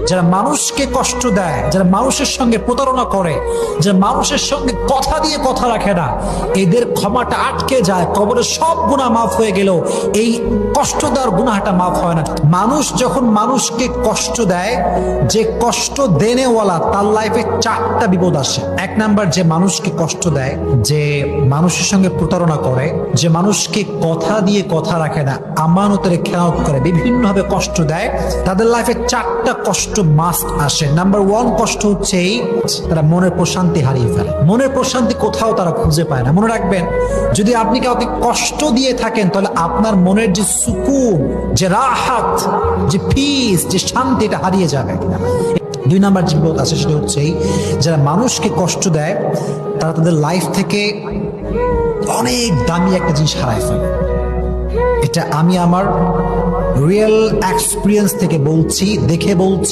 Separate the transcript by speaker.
Speaker 1: যারা মানুষকে কষ্ট দেয়, যারা মানুষের সঙ্গে প্রতারণা করে, যারা মানুষের সঙ্গে কথা দিয়ে কথা রাখে না, এদের ক্ষমাটা আটকে যায়। কবরের সব গুনাহ মাফ হয়ে গেল, এই কষ্ট দেওয়ার গুনাহটা মাফ হয় না। মানুষ যখন মানুষকে কষ্ট দেয়, যে কষ্ট দেনেওয়ালা তার লাইফে 4টা বিপদ আসে। 1 নাম্বার, যে মানুষকে কষ্ট দেয়, যে মানুষের সঙ্গে প্রতারণা করে, যে মানুষকে কথা দিয়ে কথা রাখে না, আমানতের খেয়ানত করে, বিভিন্নভাবে কষ্ট দেয়, তাদের লাইফে 4টা কষ্ট মাস্ট আসে। নাম্বার 1 কষ্ট হচ্ছে এই, তারা মনের প্রশান্তি হারিয়ে ফেলে। মনের প্রশান্তি কোথাও তারা খুঁজে পায় না। মনে রাখবেন, যদি আপনি কাউকে কষ্ট দিয়ে থাকেন, তাহলে আপনার মনের যে সুকুন, যে রাহাত, যে পিস, যে শান্তি, এটা হারিয়ে যাবে। 2 নাম্বার যে বিপদ আছে সেটা হচ্ছে এই, যারা মানুষকে কষ্ট দেয়, তারা তাদের লাইফ থেকে অনেক দামি একটা জিনিস হারায় ফেলে। এটা আমি আমার রিয়েল এক্সপিরিয়েন্স থেকে বলছি, দেখে বলছি।